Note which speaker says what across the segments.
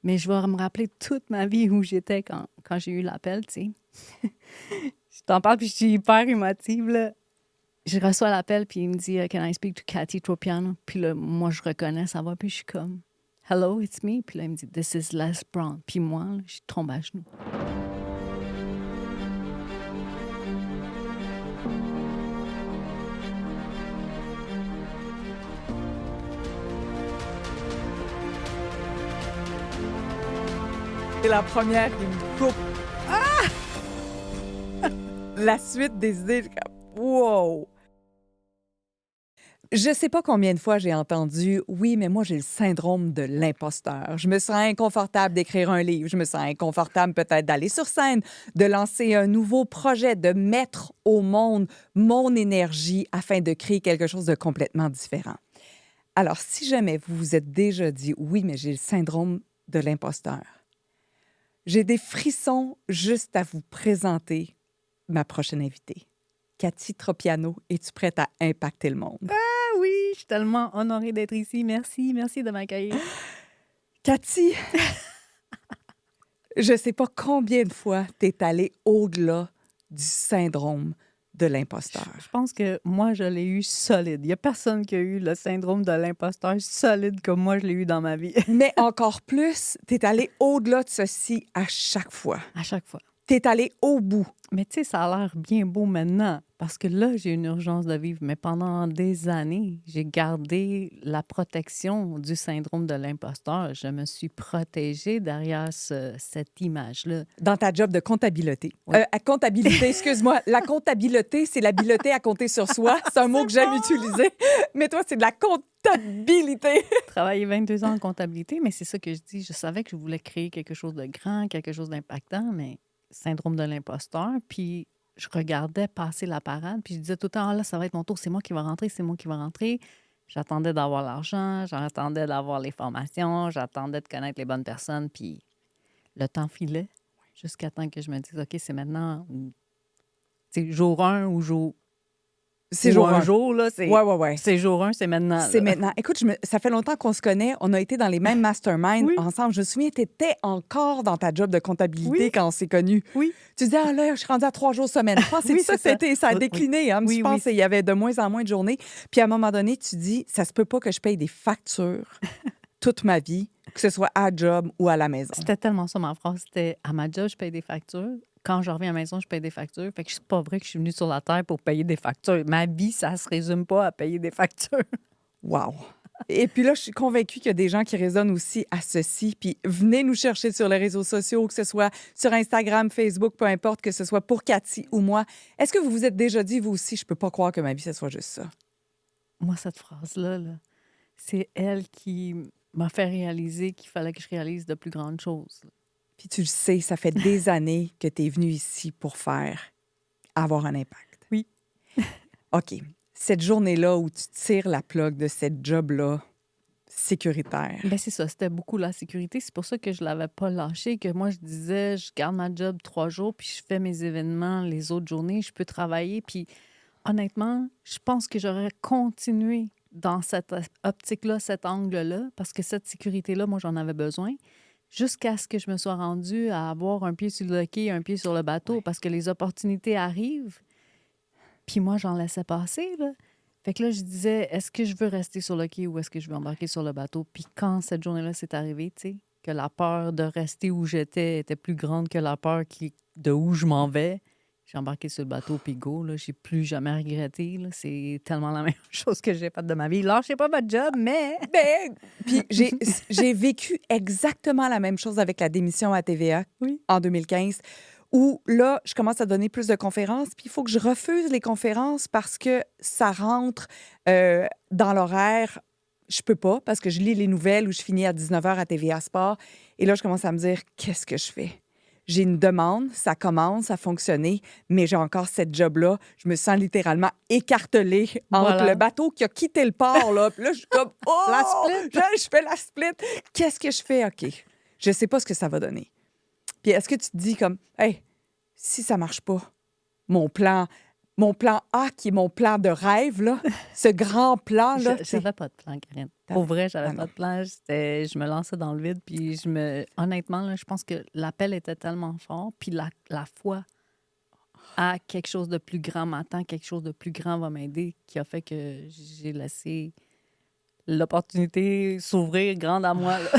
Speaker 1: Mais je vais me rappeler toute ma vie où j'étais quand j'ai eu l'appel, tu sais. Je t'en parle, puis je suis hyper émotive, là. Je reçois l'appel, puis il me dit Can I speak to Cathy Tropiano? Puis là, moi, je reconnais sa voix, puis je suis comme Hello, it's me. Puis là, il me dit This is Les Brown. Puis moi, là, je tombe à genoux.
Speaker 2: Et la première qui me coupe. La suite des idées, je suis comme wow! Je sais pas combien de fois j'ai entendu « Oui, mais moi, j'ai le syndrome de l'imposteur. Je me sens inconfortable d'écrire un livre. Je me sens inconfortable peut-être d'aller sur scène, de lancer un nouveau projet, de mettre au monde mon énergie afin de créer quelque chose de complètement différent. » Alors, si jamais vous vous êtes déjà dit « Oui, mais j'ai le syndrome de l'imposteur », j'ai des frissons juste à vous présenter ma prochaine invitée. Cathy Tropiano, es-tu prête à impacter le monde?
Speaker 1: Ah oui, je suis tellement honorée d'être ici. Merci, merci de m'accueillir.
Speaker 2: Cathy, je sais pas combien de fois t'es allée au-delà du syndrome de l'imposteur.
Speaker 1: Je pense que moi, je l'ai eu solide. Il n'y a personne qui a eu le syndrome de l'imposteur solide comme moi, je l'ai eu dans ma vie.
Speaker 2: Mais encore plus, t'es allée au-delà de ceci à chaque fois.
Speaker 1: À chaque fois.
Speaker 2: T'es allée au bout.
Speaker 1: Mais tu sais, ça a l'air bien beau maintenant parce que là, j'ai une urgence de vivre. Mais pendant des années, j'ai gardé la protection du syndrome de l'imposteur. Je me suis protégée derrière cette image-là.
Speaker 2: Dans ta job de comptabilité.
Speaker 1: Oui.
Speaker 2: À comptabilité, excuse-moi. La comptabilité, c'est l'habileté à compter sur soi. C'est un mot que j'aime utiliser. Mais toi, c'est de la comptabilité.
Speaker 1: Travaillé 22 ans en comptabilité, mais c'est ça que je dis. Je savais que je voulais créer quelque chose de grand, quelque chose d'impactant, mais syndrome de l'imposteur. Puis je regardais passer la parade, puis je disais tout le temps, ah là, ça va être mon tour, c'est moi qui va rentrer, c'est moi qui va rentrer. J'attendais d'avoir l'argent, j'attendais d'avoir les formations, j'attendais de connaître les bonnes personnes, puis le temps filait jusqu'à temps que je me dise, OK, c'est maintenant, c'est jour 1 ou jour...
Speaker 2: C'est jour un.
Speaker 1: jour, là, c'est
Speaker 2: Ouais.
Speaker 1: c'est jour 1, c'est maintenant.
Speaker 2: C'est
Speaker 1: là.
Speaker 2: maintenant. Écoute, ça fait longtemps qu'on se connaît. On a été dans les mêmes masterminds
Speaker 1: Oui.
Speaker 2: ensemble. Je me souviens, tu étais encore dans ta job de comptabilité
Speaker 1: Oui.
Speaker 2: quand on s'est connus.
Speaker 1: Oui.
Speaker 2: Tu disais, ah là, je suis rendue à 3 jours semaine. Je pense que
Speaker 1: Oui,
Speaker 2: c'est ça,
Speaker 1: c'est ça.
Speaker 2: c'était, ça a
Speaker 1: Oui,
Speaker 2: décliné. Hein?
Speaker 1: oui,
Speaker 2: Je pense
Speaker 1: oui.
Speaker 2: qu'il y avait de moins en moins de journées. Puis à un moment donné, tu dis, ça se peut pas que je paye des factures toute ma vie, que ce soit à job ou à la maison.
Speaker 1: C'était tellement ça, ma phrase. C'était à ma job, je paye des factures. Quand je reviens à la maison, je paye des factures. Fait que c'est pas vrai que je suis venue sur la Terre pour payer des factures. Ma vie, ça se résume pas à payer des factures.
Speaker 2: Wow! Et puis là, je suis convaincue qu'il y a des gens qui résonnent aussi à ceci. Puis venez nous chercher sur les réseaux sociaux, que ce soit sur Instagram, Facebook, peu importe, que ce soit pour Cathy ou moi. Est-ce que vous vous êtes déjà dit, vous aussi, je peux pas croire que ma vie, ce soit juste ça?
Speaker 1: Moi, cette phrase-là, là, c'est elle qui m'a fait réaliser qu'il fallait que je réalise de plus grandes choses.
Speaker 2: Puis tu le sais, ça fait des années que tu es venu ici pour avoir un impact.
Speaker 1: Oui.
Speaker 2: OK. Cette journée-là où tu tires la plug de cette job-là sécuritaire.
Speaker 1: Bien, c'est ça. C'était beaucoup la sécurité. C'est pour ça que je l'avais pas lâché, que moi, je disais, je garde ma job 3 jours, puis je fais mes événements les autres journées. Je peux travailler. Puis honnêtement, je pense que j'aurais continué dans cette optique-là, cet angle-là, parce que cette sécurité-là, moi, j'en avais besoin, jusqu'à ce que je me sois rendue à avoir un pied sur le quai, un pied sur le bateau,
Speaker 2: Ouais.
Speaker 1: parce que les opportunités arrivent, puis moi, j'en laissais passer, là. Fait que là, je disais, est-ce que je veux rester sur le quai ou est-ce que je veux embarquer sur le bateau? Puis quand cette journée-là s'est arrivée, tu sais, que la peur de rester où j'étais était plus grande que la peur de où je m'en vais, j'ai embarqué sur le bateau, puis go, là, j'ai plus jamais regretté. Là. C'est tellement la meilleure chose que j'ai faite de ma vie. Lâchez pas votre job, mais...
Speaker 2: Ben, puis j'ai vécu exactement la même chose avec la démission à TVA
Speaker 1: Oui.
Speaker 2: en 2015, où là, je commence à donner plus de conférences, puis il faut que je refuse les conférences parce que ça rentre dans l'horaire. Je peux pas parce que je lis les nouvelles où je finis à 19h à TVA Sport. Et là, je commence à me dire, qu'est-ce que je fais? J'ai une demande, ça commence à fonctionner, mais j'ai encore cette job-là. Je me sens littéralement écartelée entre
Speaker 1: Voilà.
Speaker 2: le bateau qui a quitté le port, là. Puis là, je suis comme, oh!
Speaker 1: La split!
Speaker 2: Je fais la split. Qu'est-ce que je fais? OK. Je sais pas ce que ça va donner. Puis est-ce que tu te dis comme, hey, si ça marche pas, mon plan mon plan A, qui est mon plan de rêve, là, ce grand plan-là, tu sais.
Speaker 1: J'avais pas de plan, Karine. Pour vrai, j'avais
Speaker 2: Ah
Speaker 1: pas
Speaker 2: non.
Speaker 1: de plan. Je me lançais dans le vide, puis honnêtement, là, je pense que l'appel était tellement fort, puis la foi à quelque chose de plus grand m'attend, quelque chose de plus grand va m'aider, qui a fait que j'ai laissé l'opportunité s'ouvrir grande à moi, là.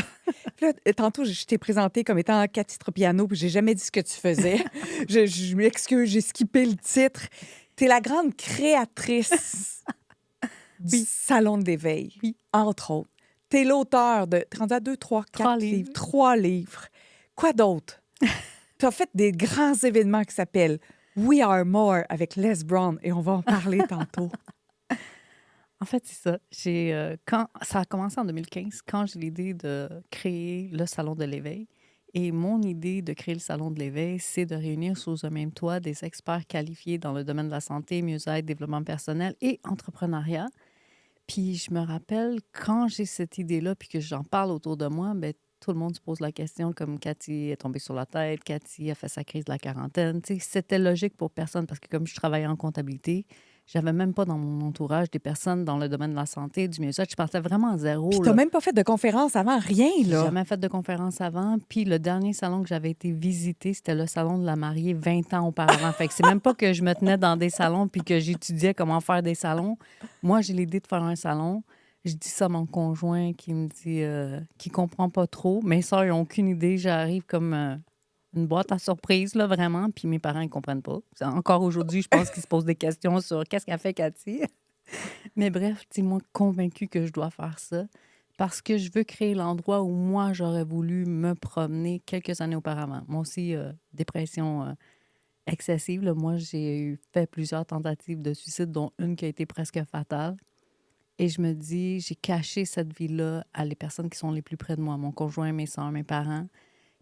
Speaker 2: Puis là, tantôt, je t'ai présenté comme étant Cathy Tropiano, puis j'ai jamais dit ce que tu faisais. Je m'excuse, j'ai skippé le titre. Tu es la grande créatrice du
Speaker 1: Oui.
Speaker 2: Salon de l'éveil,
Speaker 1: Oui.
Speaker 2: entre autres. Tu es l'auteur de... Tu es rendu à 2, 3, 4
Speaker 1: 3
Speaker 2: livres.
Speaker 1: livres.
Speaker 2: 3 livres. Quoi d'autre? Tu as fait des grands événements qui s'appellent We Are More avec Les Brown, et on va en parler tantôt.
Speaker 1: En fait, c'est ça. Ça a commencé en 2015, quand j'ai l'idée de créer le Salon de l'éveil. Et mon idée de créer le Salon de l'éveil, c'est de réunir sous un même toit des experts qualifiés dans le domaine de la santé, mieux-être, développement personnel et entrepreneuriat. Puis je me rappelle, quand j'ai cette idée-là, puis que j'en parle autour de moi, ben tout le monde se pose la question, comme Cathy est tombée sur la tête, Cathy a fait sa crise de la quarantaine. Tu sais, c'était logique pour personne, parce que comme je travaillais en comptabilité, j'avais même pas dans mon entourage des personnes dans le domaine de la santé, du mieux-être. Je partais vraiment à zéro,
Speaker 2: Puis tu n'as
Speaker 1: là.
Speaker 2: même pas fait de conférence avant, rien,
Speaker 1: J'ai
Speaker 2: là.
Speaker 1: jamais fait de conférence avant. Puis le dernier salon que j'avais été visiter, c'était le salon de la mariée 20 ans auparavant. Fait que c'est même pas que je me tenais dans des salons puis que j'étudiais comment faire des salons. Moi, j'ai l'idée de faire un salon. Je dis ça à mon conjoint qui me dit qui comprend pas trop. Mes soeurs, ils n'ont aucune idée. J'arrive comme une boîte à surprise, là, vraiment. Puis mes parents, ils comprennent pas. Encore aujourd'hui, je pense qu'ils se posent des questions sur qu'est-ce qu'a fait Cathy. Mais bref, dis-moi convaincue que je dois faire ça parce que je veux créer l'endroit où moi, j'aurais voulu me promener quelques années auparavant. Moi aussi, dépression excessive. Là. Moi, fait plusieurs tentatives de suicide, dont une qui a été presque fatale. Et je me dis, j'ai caché cette vie-là à les personnes qui sont les plus près de moi, mon conjoint, mes soeurs, mes parents.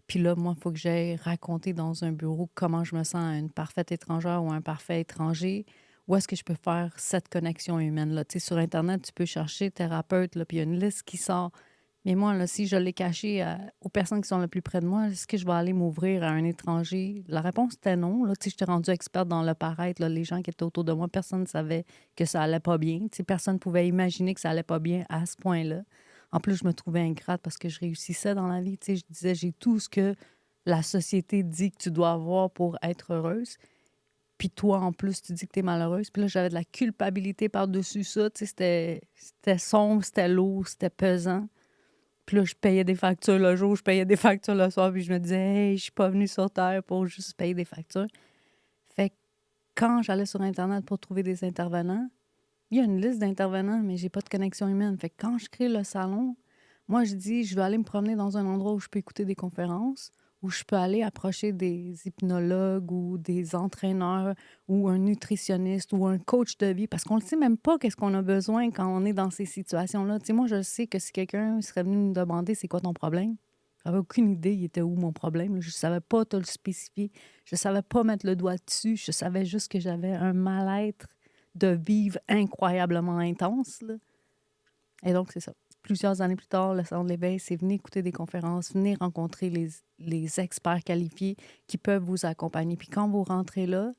Speaker 1: Puis là, moi, il faut que j'aille raconter dans un bureau comment je me sens à une parfaite étrangère ou un parfait étranger. Où est-ce que je peux faire cette connexion humaine-là? Tu sais, sur Internet, tu peux chercher thérapeute, là, puis il y a une liste qui sort. Mais moi, là, si je l'ai caché aux personnes qui sont le plus près de moi, est-ce que je vais aller m'ouvrir à un étranger? La réponse était non. Là, tu sais, j'étais rendue experte dans le paraître. Là, les gens qui étaient autour de moi, personne ne savait que ça allait pas bien. Tu sais, personne ne pouvait imaginer que ça allait pas bien à ce point-là. En plus, je me trouvais ingrate parce que je réussissais dans la vie. Tu sais, je disais, j'ai tout ce que la société dit que tu dois avoir pour être heureuse. Puis toi, en plus, tu dis que tu es malheureuse. Puis là, j'avais de la culpabilité par-dessus ça. Tu sais, c'était sombre, c'était lourd, c'était pesant. Puis là, je payais des factures le jour, je payais des factures le soir. Puis je me disais, hey, je suis pas venue sur Terre pour juste payer des factures. Fait que quand j'allais sur Internet pour trouver des intervenants, il y a une liste d'intervenants, mais j'ai pas de connexion humaine. Fait que quand je crée le salon, moi, je dis, je vais aller me promener dans un endroit où je peux écouter des conférences, où je peux aller approcher des hypnologues ou des entraîneurs ou un nutritionniste ou un coach de vie, parce qu'on ne sait même pas qu'est-ce qu'on a besoin quand on est dans ces situations-là. Tu sais, moi, je sais que si quelqu'un serait venu me demander c'est quoi ton problème, j'avais aucune idée il était où mon problème. Là. Je savais pas te le spécifier. Je savais pas mettre le doigt dessus. Je savais juste que j'avais un mal-être de vivre incroyablement intense. Là. Et donc, c'est ça. Plusieurs années plus tard, le Salon de l'éveil, c'est venir écouter des conférences, venir rencontrer les experts qualifiés qui peuvent vous accompagner. Puis quand vous rentrez là,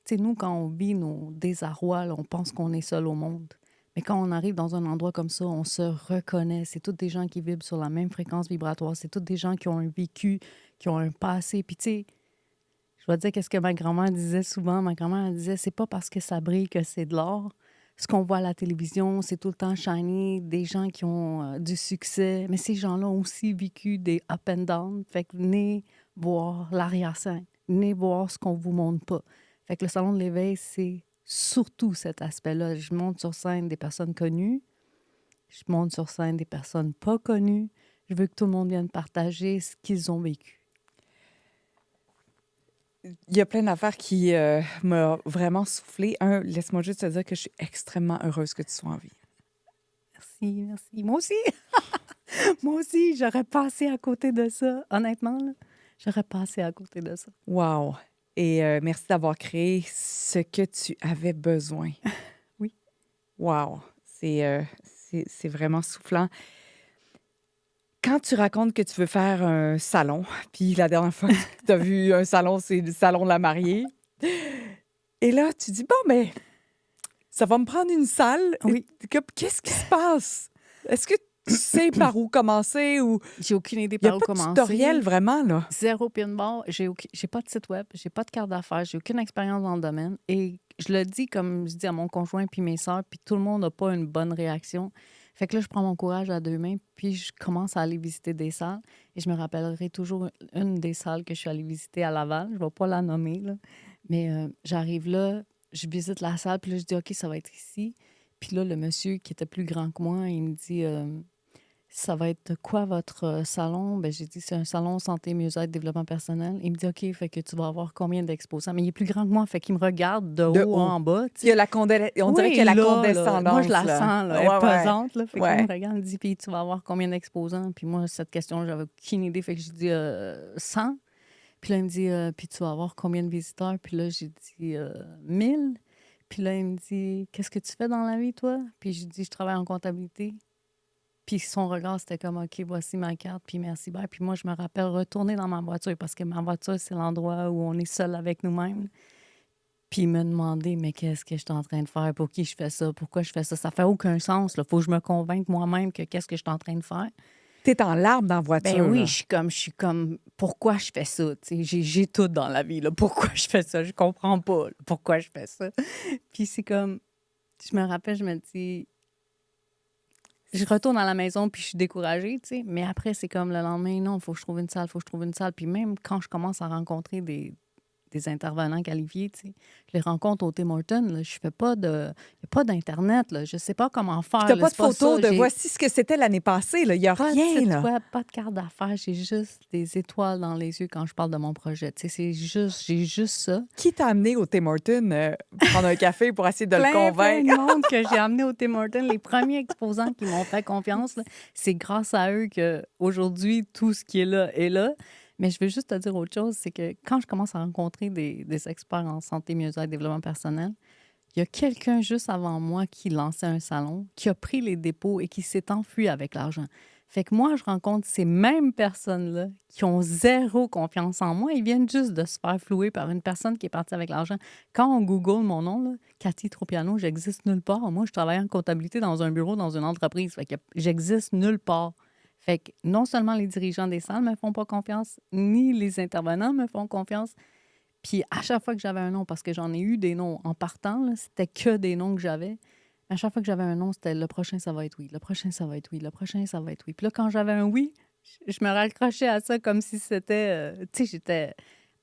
Speaker 1: tu sais, nous, quand on vit nos désarrois, là, on pense qu'on est seul au monde. Mais quand on arrive dans un endroit comme ça, on se reconnaît. C'est toutes des gens qui vibrent sur la même fréquence vibratoire. C'est toutes des gens qui ont un vécu, qui ont un passé. Puis tu sais, je vais te dire qu'est-ce que ma grand-mère disait souvent. Ma grand-mère elle disait, c'est pas parce que ça brille que c'est de l'or. Ce qu'on voit à la télévision, c'est tout le temps shiny, des gens qui ont du succès. Mais ces gens-là ont aussi vécu des up and down. Fait que venez voir l'arrière-scène. Venez voir ce qu'on vous montre pas. Fait que le Salon de l'éveil, c'est surtout cet aspect-là. Je monte sur scène des personnes connues. Je monte sur scène des personnes pas connues. Je veux que tout le monde vienne partager ce qu'ils ont vécu.
Speaker 2: Il y a plein d'affaires qui m'ont vraiment soufflé. Laisse-moi juste te dire que je suis extrêmement heureuse que tu sois en vie.
Speaker 1: Merci, merci. Moi aussi. Moi aussi, j'aurais passé à côté de ça. Honnêtement, là, j'aurais passé à côté de ça.
Speaker 2: Wow! Et merci d'avoir créé ce que tu avais besoin.
Speaker 1: Oui.
Speaker 2: Wow! C'est vraiment soufflant. Quand tu racontes que tu veux faire un salon, puis la dernière fois que tu as vu un salon, c'est le salon de la mariée, Et là, tu dis, bon, mais ça va me prendre une salle.
Speaker 1: Oui.
Speaker 2: Qu'est-ce qui se passe? Est-ce que tu sais par où commencer ou
Speaker 1: J'ai aucune idée
Speaker 2: il n'y a
Speaker 1: par où
Speaker 2: pas de tutoriel
Speaker 1: commencer.
Speaker 2: vraiment, là?
Speaker 1: Zéro pinball. J'ai pas de site web, j'ai pas de carte d'affaires, j'ai aucune expérience dans le domaine. Et je le dis comme je dis à mon conjoint puis mes sœurs, puis tout le monde n'a pas une bonne réaction. Fait que là, je prends mon courage à 2 mains, puis je commence à aller visiter des salles. Et je me rappellerai toujours une des salles que je suis allée visiter à Laval. Je vais pas la nommer, là. Mais j'arrive là, je visite la salle, puis là, je dis OK, ça va être ici. Puis là, le monsieur qui était plus grand que moi, il me dit ça va être quoi votre salon? Ben, j'ai dit, c'est un salon santé, mieux-être, développement personnel. Il me dit, OK, fait que tu vas avoir combien d'exposants? Mais il est plus grand que moi, fait qu'il me regarde de
Speaker 2: De
Speaker 1: haut
Speaker 2: haut.
Speaker 1: en bas, tu
Speaker 2: Il y a
Speaker 1: sais.
Speaker 2: on dirait qu'il y a la
Speaker 1: Là,
Speaker 2: condescendance.
Speaker 1: moi, je la
Speaker 2: là.
Speaker 1: sens, là, elle est
Speaker 2: Ouais, ouais.
Speaker 1: pesante, là. Fait qu'il me
Speaker 2: Ouais.
Speaker 1: regarde, il me dit, puis tu vas avoir combien d'exposants? Puis moi, cette question, j'avais aucune idée, fait que j'ai dit 100. Puis là, il me dit, puis tu vas avoir combien de visiteurs? Puis là, j'ai dit 1000. Puis là, il me dit, qu'est-ce que tu fais dans la vie, toi? Puis j'ai dit, je travaille en comptabilité. Puis son regard, c'était comme, OK, voici ma carte, puis merci, bye. Puis moi, je me rappelle retourner dans ma voiture parce que ma voiture, c'est l'endroit où on est seul avec nous-mêmes. Puis il me demandait, mais qu'est-ce que je suis en train de faire? Pour qui je fais ça? Pourquoi je fais ça? Ça fait aucun sens. Il faut que je me convainque moi-même que qu'est-ce que je suis en train de faire.
Speaker 2: T'es en larmes dans la
Speaker 1: Ben
Speaker 2: voiture,
Speaker 1: oui,
Speaker 2: là.
Speaker 1: je suis comme, pourquoi je fais ça? Tu sais, j'ai tout dans la vie, là. Pourquoi je fais ça? Je comprends pas, là, pourquoi je fais ça. Puis c'est comme, je me rappelle, je me dis, je retourne à la maison puis je suis découragée, tu sais. Mais après, c'est comme le lendemain, non, il faut que je trouve une salle, il faut que je trouve une salle. Puis même quand je commence à rencontrer des intervenants qualifiés, tu sais, je les rencontre au Tim Hortons, là, je fais pas de... Il n'y a pas d'Internet, là. Je sais pas comment
Speaker 2: Puis
Speaker 1: faire,
Speaker 2: t'as
Speaker 1: là,
Speaker 2: pas de
Speaker 1: c'est pas
Speaker 2: photo
Speaker 1: ça.
Speaker 2: de
Speaker 1: J'ai
Speaker 2: voici ce que c'était l'année passée, là. Il n'y a
Speaker 1: pas de
Speaker 2: rien,
Speaker 1: site
Speaker 2: là.
Speaker 1: web, pas de carte d'affaires. J'ai juste des étoiles dans les yeux quand je parle de mon projet. Tu sais, j'ai juste ça.
Speaker 2: Qui t'a amené au Tim Hortons prendre un café pour essayer de le
Speaker 1: Plein
Speaker 2: convaincre?
Speaker 1: de monde que j'ai amené au Tim Hortons. Les premiers exposants qui m'ont fait confiance, là, c'est grâce à eux qu'aujourd'hui, tout ce qui est là est là. Mais je veux juste te dire autre chose, c'est que quand je commence à rencontrer des experts en santé, mieux-être, développement personnel, il y a quelqu'un juste avant moi qui lançait un salon, qui a pris les dépôts et qui s'est enfui avec l'argent. Fait que moi, je rencontre ces mêmes personnes-là qui ont zéro confiance en moi. Ils viennent juste de se faire flouer par une personne qui est partie avec l'argent. Quand on Google mon nom, là, Cathy Tropiano, j'existe nulle part. Moi, je travaille en comptabilité dans un bureau, dans une entreprise. Fait que j'existe nulle part. Fait que non seulement les dirigeants des salles me font pas confiance, ni les intervenants me font confiance. Puis à chaque fois que j'avais un nom, parce que j'en ai eu des noms en partant, là, c'était que des noms que j'avais. À chaque fois que j'avais un nom, c'était le prochain, ça va être oui. Le prochain, ça va être oui. Le prochain, ça va être oui. Puis là, quand j'avais un oui, je me raccrochais à ça comme si c'était. Tu sais, j'étais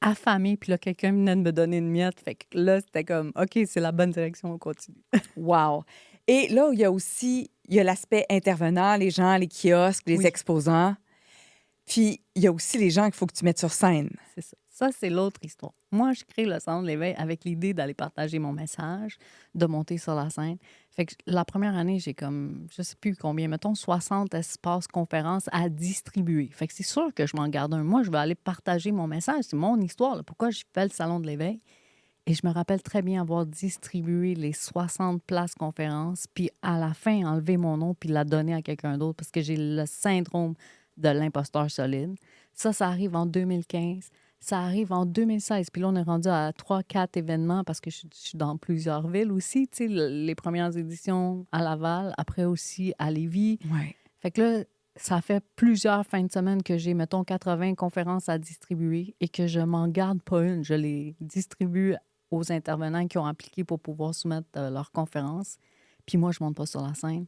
Speaker 1: affamée. Puis là, quelqu'un venait de me donner une miette. Fait que là, c'était comme, OK, c'est la bonne direction, on continue.
Speaker 2: Wow! Et là, il y a l'aspect intervenant, les gens, les kiosques, les
Speaker 1: Oui.
Speaker 2: exposants. Puis, il y a aussi les gens qu'il faut que tu mettes sur scène.
Speaker 1: C'est ça. Ça, c'est l'autre histoire. Moi, je crée le Salon de l'éveil avec l'idée d'aller partager mon message, de monter sur la scène. Fait que la première année, j'ai comme, je sais plus combien, mettons 60 espaces conférences à distribuer. Fait que c'est sûr que je m'en garde un. Moi, je vais aller partager mon message. C'est mon histoire, là. Pourquoi je fais le Salon de l'éveil? Et je me rappelle très bien avoir distribué les 60 places conférences, puis à la fin, enlever mon nom puis la donner à quelqu'un d'autre parce que j'ai le syndrome de l'imposteur solide. Ça arrive en 2015. Ça arrive en 2016. Puis là, on est rendu à 3-4 événements parce que je suis dans plusieurs villes aussi. Tu sais, les premières éditions à Laval, après aussi à Lévis.
Speaker 2: Ouais.
Speaker 1: Fait que là, ça fait plusieurs fins de semaine que j'ai, mettons, 80 conférences à distribuer et que je m'en garde pas une. Je les distribue aux intervenants qui ont appliqué pour pouvoir soumettre leurs conférences. Puis moi, je monte pas sur la scène.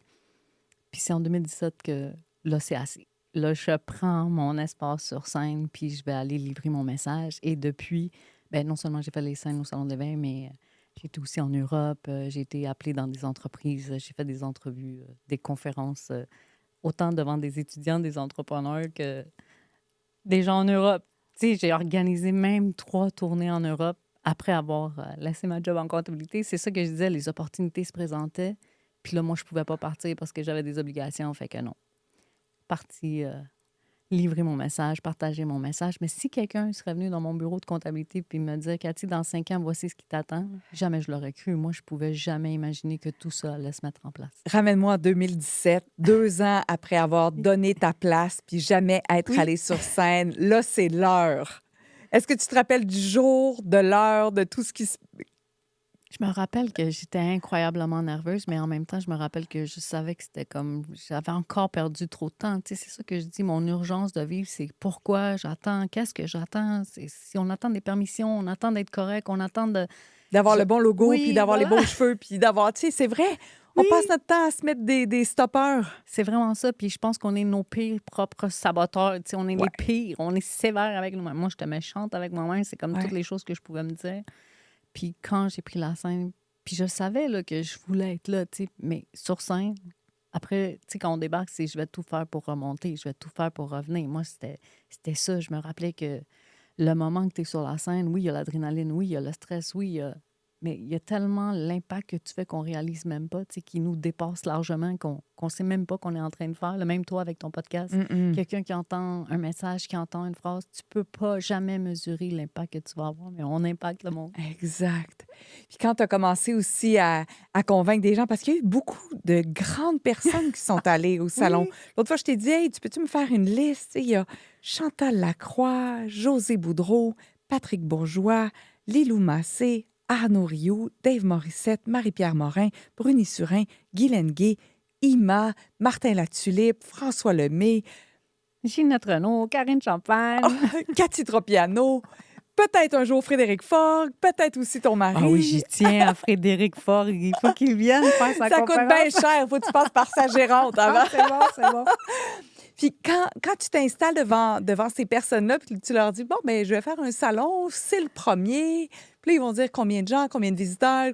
Speaker 1: Puis c'est en 2017 que là, c'est assez. Là, je prends mon espace sur scène, puis je vais aller livrer mon message. Et depuis, ben non seulement j'ai fait les scènes au Salon de l'éveil, mais j'ai été aussi en Europe. J'ai été appelée dans des entreprises. J'ai fait des entrevues, des conférences, autant devant des étudiants, des entrepreneurs que des gens en Europe. Tu sais, j'ai organisé même 3 tournées en Europe après avoir laissé ma job en comptabilité. C'est ça que je disais, les opportunités se présentaient. Puis là, moi, je pouvais pas partir parce que j'avais des obligations. Fait que non. Parti livrer mon message, partager mon message. Mais si quelqu'un serait venu dans mon bureau de comptabilité puis me dire, Cathy, dans 5 ans, voici ce qui t'attend, jamais je l'aurais cru. Moi, je pouvais jamais imaginer que tout ça allait se mettre en place.
Speaker 2: Ramène-moi en 2017, 2 ans après avoir donné ta place puis jamais être
Speaker 1: Oui.
Speaker 2: allé sur scène. Là, c'est l'heure. Est-ce que tu te rappelles du jour, de l'heure, de tout ce qui se...
Speaker 1: Je me rappelle que j'étais incroyablement nerveuse, mais en même temps, je me rappelle que je savais que c'était comme j'avais encore perdu trop de temps. Tu sais, c'est ça que je dis, mon urgence de vivre, c'est pourquoi j'attends, qu'est-ce que j'attends. Si on attend des permissions, on attend d'être correct, on attend de...
Speaker 2: D'avoir
Speaker 1: je-
Speaker 2: le bon logo, puis
Speaker 1: Oui,
Speaker 2: d'avoir les
Speaker 1: voilà.
Speaker 2: beaux cheveux, puis d'avoir, tu sais, c'est vrai, on passe
Speaker 1: Oui,
Speaker 2: notre temps à se mettre des stoppeurs.
Speaker 1: c'est vraiment ça. Puis je pense qu'on est nos pires propres saboteurs. Tu sais, on est les
Speaker 2: Ouais,
Speaker 1: pires. On est sévère avec nous-mêmes. Moi, j'étais méchante avec moi-même. C'est comme toutes
Speaker 2: ouais.
Speaker 1: les choses que je pouvais me dire. Puis quand j'ai pris la scène, puis je savais là, que je voulais être là, tu sais, mais sur scène, après, tu sais, quand on débarque, c'est je vais tout faire pour remonter, je vais tout faire pour revenir. Moi, c'était ça. Je me rappelais que le moment que tu es sur la scène, oui, il y a l'adrénaline, oui, il y a le stress, oui, mais il y a tellement l'impact que tu fais qu'on réalise même pas, tu sais, qui nous dépasse largement, qu'on sait même pas qu'on est en train de faire. Le même toi avec ton podcast,
Speaker 2: Mm-mm.
Speaker 1: quelqu'un qui entend un message, qui entend une phrase, tu peux pas jamais mesurer l'impact que tu vas avoir, mais on impacte le monde.
Speaker 2: Exact. Puis quand tu as commencé aussi à convaincre des gens, parce qu'il y a eu beaucoup de grandes personnes qui sont allées au salon.
Speaker 1: Oui.
Speaker 2: L'autre fois, je t'ai dit, hey, tu peux-tu me faire une liste? Tu sais, il y a Chantal Lacroix, José Boudreau, Patrick Bourgeois, Lilou Massé, Arnaud Rioux, Dave Morissette, Marie-Pierre Morin, Bruni Surin, Guylaine Gay, Ima, Martin Latulippe, François Lemay,
Speaker 1: Ginette Renault, Karine Champagne.
Speaker 2: Cathy Tropiano, peut-être un jour Frédéric Fogg, peut-être aussi ton
Speaker 1: Ah oui,
Speaker 2: mari.
Speaker 1: j'y tiens à Frédéric Forgue. Il faut qu'il vienne faire sa
Speaker 2: Ça coûte bien
Speaker 1: conférence.
Speaker 2: cher, faut que tu passes par sa gérante
Speaker 1: Ah,
Speaker 2: avant.
Speaker 1: c'est bon, c'est bon.
Speaker 2: Puis quand tu t'installes devant ces personnes-là, puis tu leur dis, bon, ben je vais faire un salon, c'est le premier. Puis là, ils vont dire combien de gens, combien de visiteurs.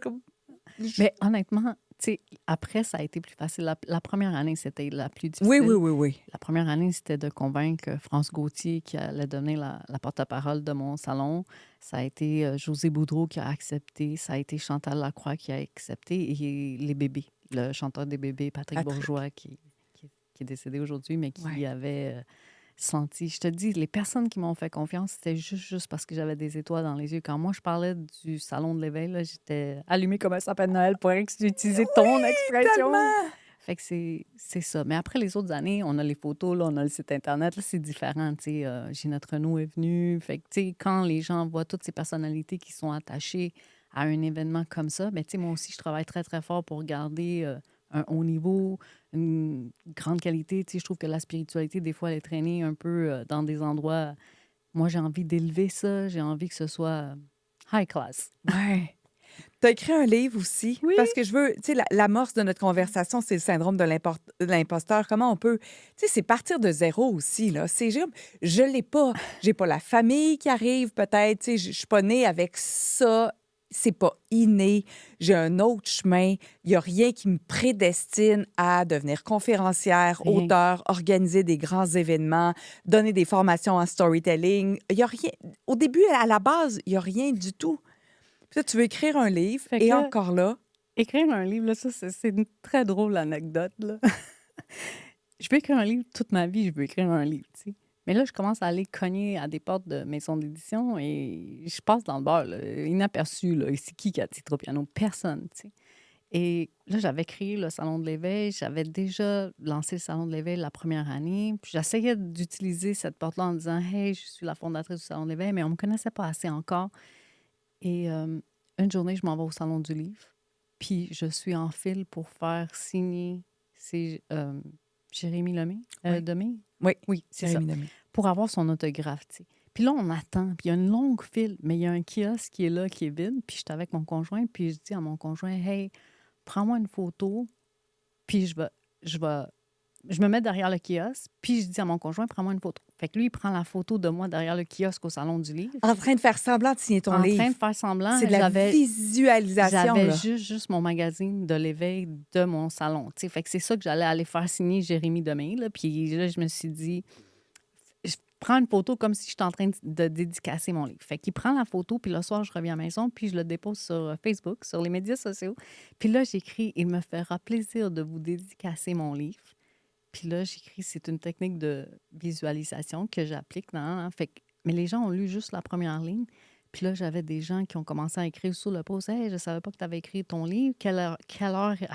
Speaker 1: Mais honnêtement, tu sais, après, ça a été plus facile. La première année, c'était la plus
Speaker 2: Oui, oui,
Speaker 1: difficile.
Speaker 2: oui, oui.
Speaker 1: La première année, c'était de convaincre France Gauthier qui allait donner la porte-parole de mon salon. Ça a été José Boudreau qui a accepté. Ça a été Chantal Lacroix qui a accepté. Et les bébés, le chanteur des bébés, Patrick
Speaker 2: Patrick.
Speaker 1: Bourgeois, qui est décédé aujourd'hui, mais qui
Speaker 2: Ouais.
Speaker 1: avait senti. Je te dis, les personnes qui m'ont fait confiance, c'était juste parce que j'avais des étoiles dans les yeux. Quand moi, je parlais du salon de l'éveil, là, j'étais allumée comme un sapin de Noël pour utiliser ton expression.
Speaker 2: Tellement!
Speaker 1: Fait que c'est ça. Mais après les autres années, on a les photos, là, on a le site Internet, là, c'est différent. Tu sais, Ginette Renault est venue. Fait que, tu sais, quand les gens voient toutes ces personnalités qui sont attachées à un événement comme ça, ben, tu sais, moi aussi, je travaille très, très fort pour garder un haut niveau, une grande qualité. Tu sais, je trouve que la spiritualité, des fois, elle est traînée un peu dans des endroits. Moi, j'ai envie d'élever ça. J'ai envie que ce soit high class.
Speaker 2: Ouais. Tu as écrit un livre aussi,
Speaker 1: Oui.
Speaker 2: parce que je veux, tu sais, l'amorce de notre conversation, c'est le syndrome de l'imposteur. Comment on peut, tu sais, c'est partir de zéro aussi, là. Je l'ai pas. J'ai pas la famille qui arrive, peut-être, tu sais, je suis pas née avec ça. C'est pas inné. J'ai un autre chemin. Il y a rien qui me prédestine à devenir conférencière,
Speaker 1: Rien.
Speaker 2: auteur, organiser des grands événements, donner des formations en storytelling. Il y a rien. Au début, à la base, il y a rien du tout. Puis là, tu veux écrire un livre,
Speaker 1: Fait que
Speaker 2: et
Speaker 1: là,
Speaker 2: encore là,
Speaker 1: écrire un livre, là, ça, c'est une très drôle anecdote, là. Je peux écrire un livre toute ma vie, je veux écrire un livre, tu sais. Mais là, je commence à aller cogner à des portes de maisons d'édition et je passe dans le bar, là, inaperçu, là. Et c'est qui a titre au piano? Personne, tu sais. Et là, j'avais créé le Salon de l'éveil. J'avais déjà lancé le Salon de l'éveil la première année. Puis j'essayais d'utiliser cette porte-là en disant, hey, je suis la fondatrice du Salon de l'éveil, mais on ne me connaissait pas assez encore. Et une journée, je m'en vais au Salon du livre. Puis je suis en file pour faire signer, c'est Jérémy Lemay,
Speaker 2: oui,
Speaker 1: Demé?
Speaker 2: oui,
Speaker 1: Oui, c'est ça.
Speaker 2: Jérémy Demé.
Speaker 1: Pour avoir son autographe, tu sais. Puis là, on attend, puis il y a une longue file, mais il y a un kiosque qui est là, qui est vide. Puis j'étais avec mon conjoint, puis je dis à mon conjoint, hey, prends-moi une photo, puis je vais, je me mets derrière le kiosque, puis je dis à mon conjoint, prends-moi une photo. Fait que lui, il prend la photo de moi derrière le kiosque au Salon du livre.
Speaker 2: En train de faire semblant de signer ton
Speaker 1: En train
Speaker 2: livre.
Speaker 1: de faire semblant,
Speaker 2: C'est de la visualisation,
Speaker 1: j'avais
Speaker 2: là.
Speaker 1: juste mon magazine de l'éveil de mon salon. Tu sais. Fait que c'est ça que j'allais aller faire signer Jérémy demain. Là. Puis là, je me suis dit, je prends une photo comme si j'étais en train de dédicacer mon livre. Fait qu'il prend la photo, puis le soir, je reviens à la maison, puis je le dépose sur Facebook, sur les médias sociaux. Puis là, j'écris, il me fera plaisir de vous dédicacer mon livre. Puis là, j'écris, c'est une technique de visualisation que j'applique. Fait que, mais les gens ont lu juste la première ligne. Puis là, j'avais des gens qui ont commencé à écrire sous le post. Hey, je savais pas que tu avais écrit ton livre. À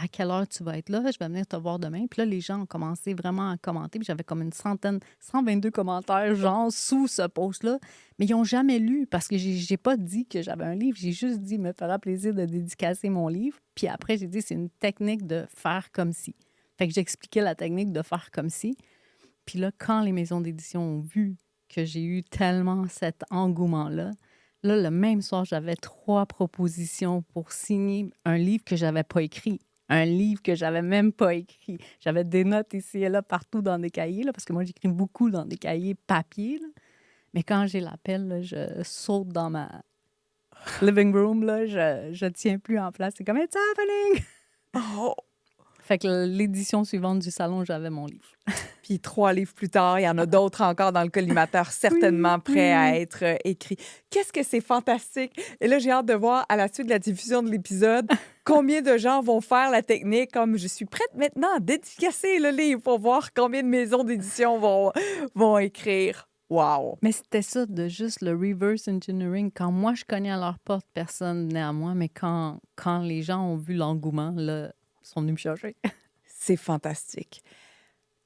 Speaker 1: quelle heure tu vas être là? Je vais venir te voir demain. Puis là, les gens ont commencé vraiment à commenter. Puis j'avais comme une centaine, 122 commentaires, genre, sous ce post-là. Mais ils n'ont jamais lu parce que j'ai pas dit que j'avais un livre. J'ai juste dit, me fera plaisir de dédicacer mon livre. Puis après, j'ai dit, c'est une technique de faire comme si. Fait que j'expliquais la technique de faire comme si. Puis là, quand les maisons d'édition ont vu que j'ai eu tellement cet engouement-là, là, le même soir, j'avais 3 propositions pour signer un livre que j'avais pas écrit. Un livre que j'avais même pas écrit. J'avais des notes ici et là, partout dans des cahiers, là, parce que moi, j'écris beaucoup dans des cahiers papier. Là. Mais quand j'ai l'appel, là, je saute dans ma living room. Là, je tiens plus en place. C'est comme « It's happening! »
Speaker 2: Oh!
Speaker 1: Fait que l'édition suivante du salon, j'avais mon livre.
Speaker 2: Puis 3 livres plus tard, il y en a d'autres encore dans le collimateur, certainement prêts à être écrits. Qu'est-ce que c'est fantastique! Et là, j'ai hâte de voir à la suite de la diffusion de l'épisode combien de gens vont faire la technique comme je suis prête maintenant à dédicacer le livre pour voir combien de maisons d'édition vont écrire. Wow!
Speaker 1: Mais c'était ça, de juste le reverse engineering. Quand moi, je cognais à leur porte, personne venait à moi. Mais quand les gens ont vu l'engouement, là, ils sont venus me chercher.
Speaker 2: C'est fantastique.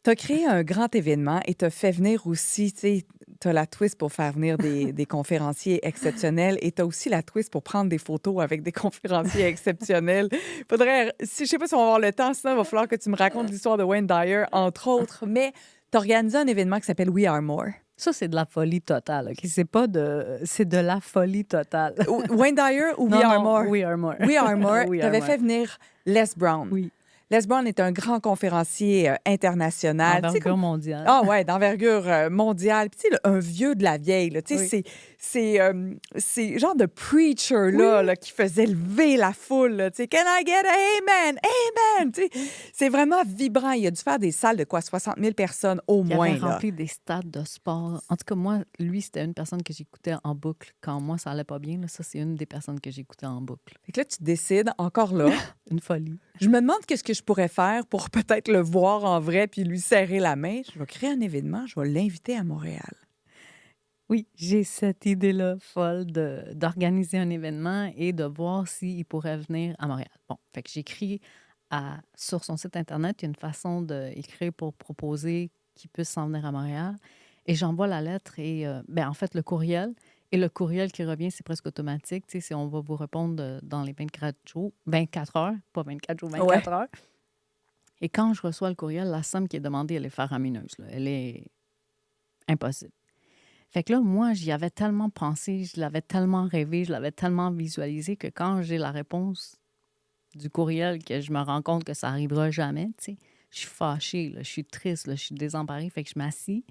Speaker 2: Tu as créé un grand événement et tu as fait venir aussi, tu sais, tu as la twist pour faire venir des conférenciers exceptionnels et tu as aussi la twist pour prendre des photos avec des conférenciers exceptionnels. Faudrait, je sais pas si on va avoir le temps, sinon il va falloir que tu me racontes l'histoire de Wayne Dyer, entre autres, mais tu as organisé un événement qui s'appelle We Are More.
Speaker 1: Ça, c'est de la folie totale. OK? C'est de la folie totale.
Speaker 2: Wayne Dyer ou
Speaker 1: Non,
Speaker 2: We Are
Speaker 1: non,
Speaker 2: More?
Speaker 1: We Are More.
Speaker 2: We Are More.
Speaker 1: We
Speaker 2: Tu
Speaker 1: Are
Speaker 2: avais
Speaker 1: More.
Speaker 2: fait venir Les Brown.
Speaker 1: Oui,
Speaker 2: Les Brown est un grand conférencier international. Tu sais,
Speaker 1: envergure mondiale.
Speaker 2: ah ouais, d'envergure mondiale. Puis tu sais, là, un vieux de la vieille, là, tu sais,
Speaker 1: Oui.
Speaker 2: c'est genre de preacher là, là, qui faisait lever la foule. Là, tu sais, Can I get a amen? Amen! Tu sais, c'est vraiment vibrant. Il a dû faire des salles de quoi? 60 000 personnes au
Speaker 1: Il
Speaker 2: moins.
Speaker 1: avait
Speaker 2: Là.
Speaker 1: rempli des stades de sport. En tout cas, moi, lui, c'était une personne que j'écoutais en boucle. Quand moi, ça allait pas bien, là, ça, c'est une des personnes que j'écoutais en boucle.
Speaker 2: Fait que là, tu décides, encore là,
Speaker 1: Une folie.
Speaker 2: je me demande qu'est-ce que je pourrais faire pour peut-être le voir en vrai puis lui serrer la main. Je vais créer un événement, je vais l'inviter à Montréal.
Speaker 1: Oui, j'ai cette idée-là folle d'organiser un événement et de voir s'il pourrait venir à Montréal. Bon, fait que j'écris sur son site Internet, il y a une façon d'écrire pour proposer qu'il puisse s'en venir à Montréal. Et j'envoie la lettre et, en fait, le courriel. Et le courriel qui revient, c'est presque automatique. Tu sais, on va vous répondre dans les 24 jours, 24 heures, pas 24 jours, 24 heures. Et quand je reçois le courriel, la somme qui est demandée, elle est faramineuse. Là. Elle est impossible. Fait que là, moi, j'y avais tellement pensé, je l'avais tellement rêvé, je l'avais tellement visualisé que quand j'ai la réponse du courriel, que je me rends compte que ça n'arrivera jamais, tu sais, je suis fâchée, là, je suis triste, là, je suis désemparée. Fait que je m'assis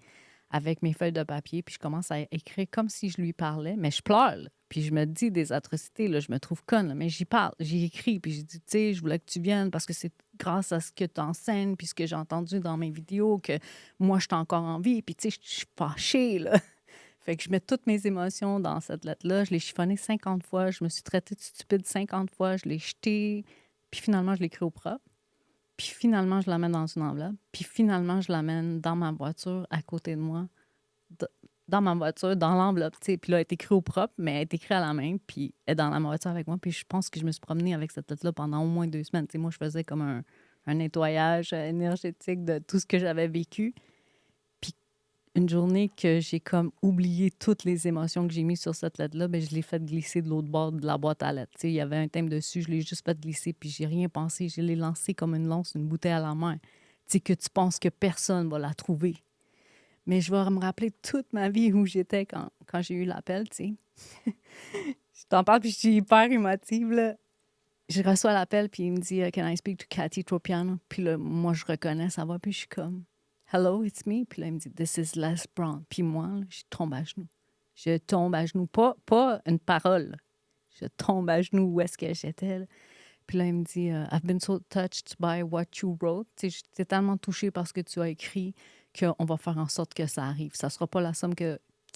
Speaker 1: avec mes feuilles de papier, puis je commence à écrire comme si je lui parlais, mais je pleure, là. Puis je me dis des atrocités, là, je me trouve conne, là, mais j'y parle, j'y écris, puis je dis, tu sais, je voulais que tu viennes parce que c'est grâce à ce que tu enseignes, puis ce que j'ai entendu dans mes vidéos, que moi, je suis encore en vie, puis tu sais, je suis fâchée, là. Fait que je mets toutes mes émotions dans cette lettre-là. Je l'ai chiffonnée 50 fois. Je me suis traitée de stupide 50 fois. Je l'ai jetée. Puis finalement, je l'ai écrit au propre. Puis finalement, je l'amène dans une enveloppe. Puis finalement, je l'amène dans ma voiture, à côté de moi. Dans ma voiture, dans l'enveloppe. T'sais. Puis là, elle est écrite au propre, mais elle est écrite à la main. Puis elle est dans la voiture avec moi. Puis je pense que je me suis promenée avec cette lettre-là pendant au moins 2 semaines. T'sais, moi, je faisais comme un nettoyage énergétique de tout ce que j'avais vécu. Une journée que j'ai comme oublié toutes les émotions que j'ai mises sur cette lettre-là, ben, je l'ai fait glisser de l'autre bord de la boîte à lettres. Il y avait un thème dessus, je l'ai juste fait glisser, puis j'ai rien pensé. Je l'ai lancé comme une lance, une bouteille à la main. Que tu penses que personne va la trouver. Mais je vais me rappeler toute ma vie où j'étais quand j'ai eu l'appel. Je t'en parle, puis je suis hyper émotive. Là. Je reçois l'appel, puis il me dit « Can I speak to Cathy Tropiano? » Puis là, moi, je reconnais sa voix, puis je suis comme... Hello, it's me. Puis là, il me dit, this is Les Brown. Puis moi, là, je tombe à genoux. Je tombe à genoux. Pas une parole. Je tombe à genoux où est-ce que j'étais. Là. Puis là, il me dit, I've been so touched by what you wrote. J'étais tellement touchée par ce que tu as écrit qu'on va faire en sorte que ça arrive. Ça ne sera pas la somme qui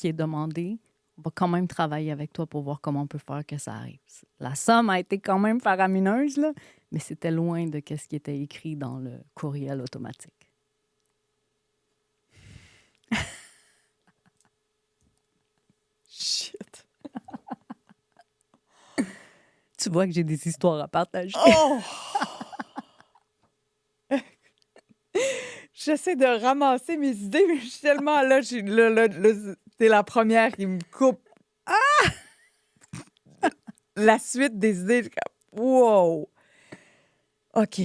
Speaker 1: est demandée. On va quand même travailler avec toi pour voir comment on peut faire que ça arrive. La somme a été quand même faramineuse, là, mais c'était loin de ce qui était écrit dans le courriel automatique.
Speaker 2: Shit.
Speaker 1: Tu vois que j'ai des histoires à partager.
Speaker 2: Oh! J'essaie de ramasser mes idées, mais je suis tellement là, t'es la première qui me coupe la suite des idées. Je suis comme, wow! OK.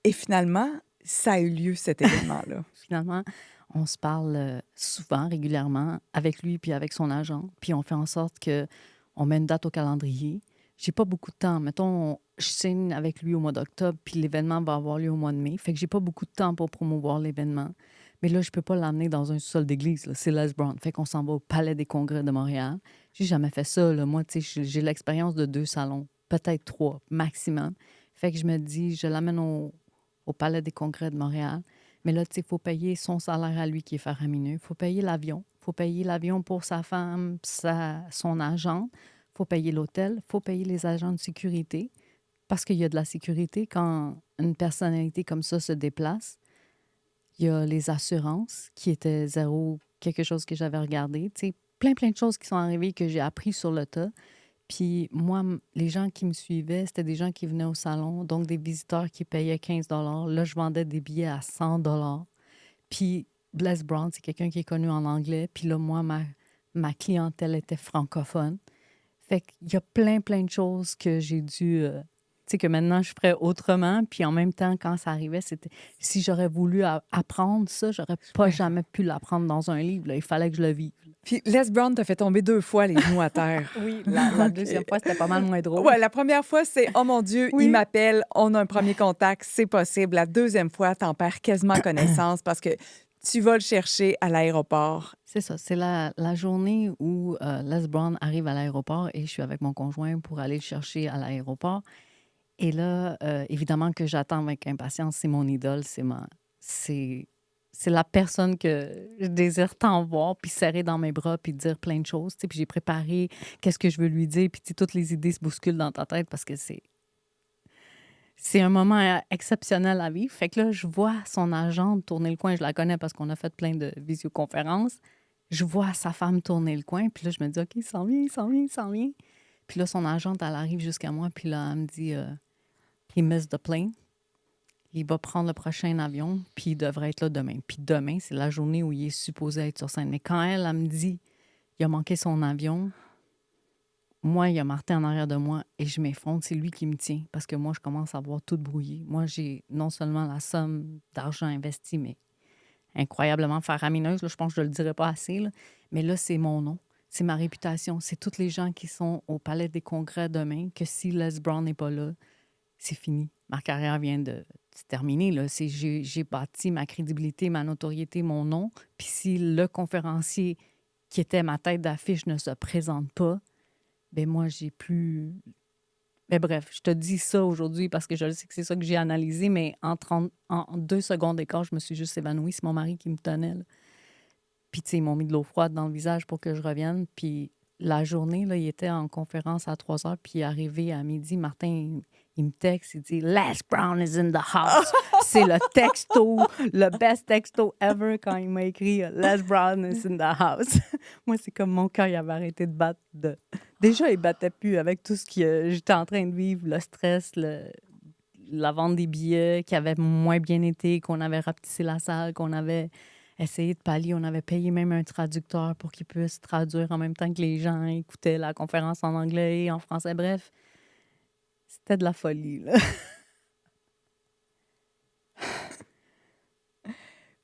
Speaker 2: Et finalement, ça a eu lieu, cet événement-là.
Speaker 1: Finalement, on se parle souvent, régulièrement, avec lui puis avec son agent. Puis on fait en sorte que on met une date au calendrier. J'ai pas beaucoup de temps. Mettons, je signe avec lui au mois d'octobre, puis l'événement va avoir lieu au mois de mai. Fait que j'ai pas beaucoup de temps pour promouvoir l'événement. Mais là, je peux pas l'amener dans un sol d'église, là. C'est Les Brown. Fait qu'on s'en va au Palais des Congrès de Montréal. J'ai jamais fait ça, là. Moi, tu sais, j'ai l'expérience de 2 salons, peut-être 3 maximum. Fait que je me dis, je l'amène au Palais des Congrès de Montréal. Mais là, tu sais, il faut payer son salaire à lui qui est faramineux. Il faut payer l'avion. Il faut payer l'avion pour sa femme, son agent. Il faut payer l'hôtel. Il faut payer les agents de sécurité. Parce qu'il y a de la sécurité quand une personnalité comme ça se déplace. Il y a les assurances qui étaient zéro, quelque chose que j'avais regardé. Tu sais, plein de choses qui sont arrivées que j'ai appris sur le tas. Puis moi, les gens qui me suivaient, c'était des gens qui venaient au salon, donc des visiteurs qui payaient 15 $. Là, je vendais des billets à 100 $. Puis Les Brown, c'est quelqu'un qui est connu en anglais. Puis là, moi, ma clientèle était francophone. Fait qu'il y a plein de choses que j'ai dû... tu sais, que maintenant, je ferais autrement. Puis en même temps, quand ça arrivait, c'était... Si j'aurais voulu apprendre ça, j'aurais pas
Speaker 2: Ouais.
Speaker 1: jamais pu l'apprendre dans un livre, là. Il fallait que je le vive.
Speaker 2: Puis Les Brown t'a fait tomber 2 fois les genoux à terre.
Speaker 1: Oui, la
Speaker 2: OK.
Speaker 1: deuxième fois, c'était pas mal moins drôle.
Speaker 2: Ouais, la première fois, c'est « Oh mon Dieu, il
Speaker 1: Oui.
Speaker 2: m'appelle, on a un premier contact, c'est possible. » La deuxième fois, t'en perds quasiment connaissance parce que tu vas le chercher à l'aéroport.
Speaker 1: C'est ça. C'est la journée où Les Brown arrive à l'aéroport et je suis avec mon conjoint pour aller le chercher à l'aéroport. Et là, évidemment que j'attends avec impatience. C'est mon idole. C'est la personne que je désire tant voir, puis serrer dans mes bras, puis dire plein de choses. Tu sais. Puis j'ai préparé qu'est-ce que je veux lui dire. Puis tu sais, toutes les idées se bousculent dans ta tête parce que c'est un moment exceptionnel à vivre. Fait que là, je vois son agente tourner le coin. Je la connais parce qu'on a fait plein de visioconférences. Je vois sa femme tourner le coin. Puis là, je me dis, OK, il s'en vient, il s'en vient, il s'en vient. Puis là, son agente, elle arrive jusqu'à moi. Puis là, elle me dit, he missed the plane. Il va prendre le prochain avion. Puis il devrait être là demain. Puis demain, c'est la journée où il est supposé être sur scène. Mais quand elle me dit, il a manqué son avion, moi, il y a Martin en arrière de moi et je m'effondre. C'est lui qui me tient parce que moi, je commence à voir tout brouillé. Moi, j'ai non seulement la somme d'argent investi, mais incroyablement faramineuse. Là, je pense que je ne le dirai pas assez. Là. Mais là, c'est mon nom. C'est ma réputation. C'est tous les gens qui sont au Palais des Congrès demain que si Les Brown n'est pas là, c'est fini. Ma carrière vient de se terminer. Là. J'ai bâti ma crédibilité, ma notoriété, mon nom. Puis si le conférencier qui était ma tête d'affiche ne se présente pas, ben moi, j'ai plus... Mais bref, je te dis ça aujourd'hui parce que je sais que c'est ça que j'ai analysé, mais en 2 secondes d'écart, je me suis juste évanouie. C'est mon mari qui me tenait. Là. Puis, tu sais, ils m'ont mis de l'eau froide dans le visage pour que je revienne. Puis, la journée, là, il était en conférence à 3 heures, puis il est arrivé à midi. Martin, il me texte, il dit « Les Brown is in the house ». C'est le texto, le best texto ever quand il m'a écrit « Les Brown is in the house ». Moi, c'est comme mon cœur, il avait arrêté de battre. Déjà, il battait plus avec tout ce que j'étais en train de vivre, le stress, la vente des billets qui avait moins bien été, qu'on avait rapetissé la salle, qu'on avait essayé de pallier. On avait payé même un traducteur pour qu'il puisse traduire en même temps que les gens écoutaient la conférence en anglais et en français. Bref, c'était de la folie, là.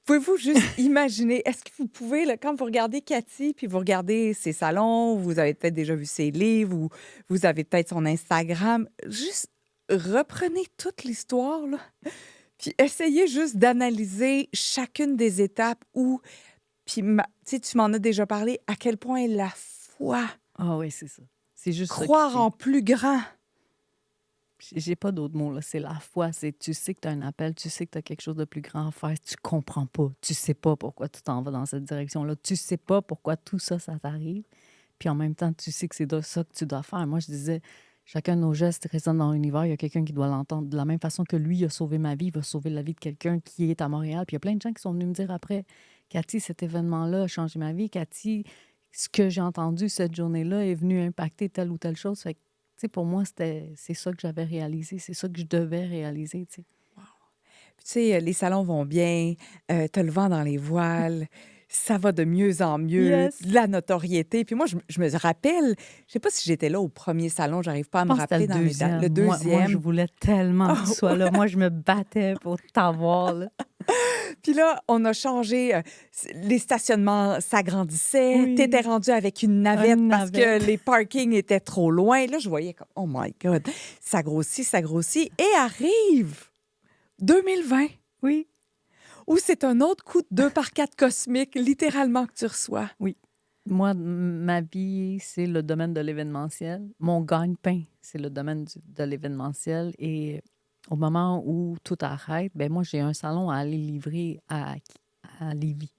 Speaker 2: Pouvez-vous juste imaginer, est-ce que vous pouvez, là, quand vous regardez Cathy, puis vous regardez ses salons, vous avez peut-être déjà vu ses livres, ou vous avez peut-être son Instagram, juste reprenez toute l'histoire, là, puis essayez juste d'analyser chacune des étapes où, puis tu sais, tu m'en as déjà parlé, à quel point la foi,
Speaker 1: Ah oui, c'est ça. C'est juste ça qui
Speaker 2: croire
Speaker 1: tient.
Speaker 2: en plus grand.
Speaker 1: J'ai pas d'autres mots, là. C'est la foi. C'est tu sais que tu as un appel, tu sais que tu as quelque chose de plus grand à faire, tu comprends pas. Tu sais pas pourquoi tu t'en vas dans cette direction-là. Tu sais pas pourquoi tout ça, ça t'arrive. Puis en même temps, tu sais que c'est de ça que tu dois faire. Moi, je disais, chacun de nos gestes résonne dans l'univers. Il y a quelqu'un qui doit l'entendre. De la même façon que lui a sauvé ma vie, il va sauver la vie de quelqu'un qui est à Montréal. Puis il y a plein de gens qui sont venus me dire après, Cathy, cet événement-là a changé ma vie. Cathy, ce que j'ai entendu cette journée-là est venu impacter telle ou telle chose. Fait que sais, pour moi, c'est ça que j'avais réalisé, c'est ça que je devais réaliser, tu sais.
Speaker 2: Puis, tu sais, les salons vont bien, tu as le vent dans les voiles, ça va de mieux en mieux,
Speaker 1: Yes!
Speaker 2: de la notoriété. Puis moi, je me rappelle, je sais pas si j'étais là au premier salon, j'arrive pas à
Speaker 1: Je
Speaker 2: me
Speaker 1: pense que c'était
Speaker 2: rappeler
Speaker 1: le
Speaker 2: dans les dates. Le
Speaker 1: deuxième. Moi, je
Speaker 2: deuxième.
Speaker 1: voulais tellement que tu
Speaker 2: Ah
Speaker 1: sois là. Moi, je me battais pour t'avoir, là.
Speaker 2: puis là, on a changé, les stationnements s'agrandissaient, tu étais
Speaker 1: Oui,
Speaker 2: rendu avec une navette
Speaker 1: une
Speaker 2: parce que
Speaker 1: navette.
Speaker 2: les parkings étaient trop loin. Là, je voyais comme, oh my God, ça grossit et arrive 2020,
Speaker 1: Oui,
Speaker 2: où c'est un autre coup de 2 par 4 cosmique, littéralement, que tu reçois.
Speaker 1: oui. Moi, ma vie, c'est le domaine de l'événementiel. Mon gagne-pain, c'est le domaine de l'événementiel. Et au moment où tout arrête, ben moi, j'ai un salon à aller livrer à Lévis.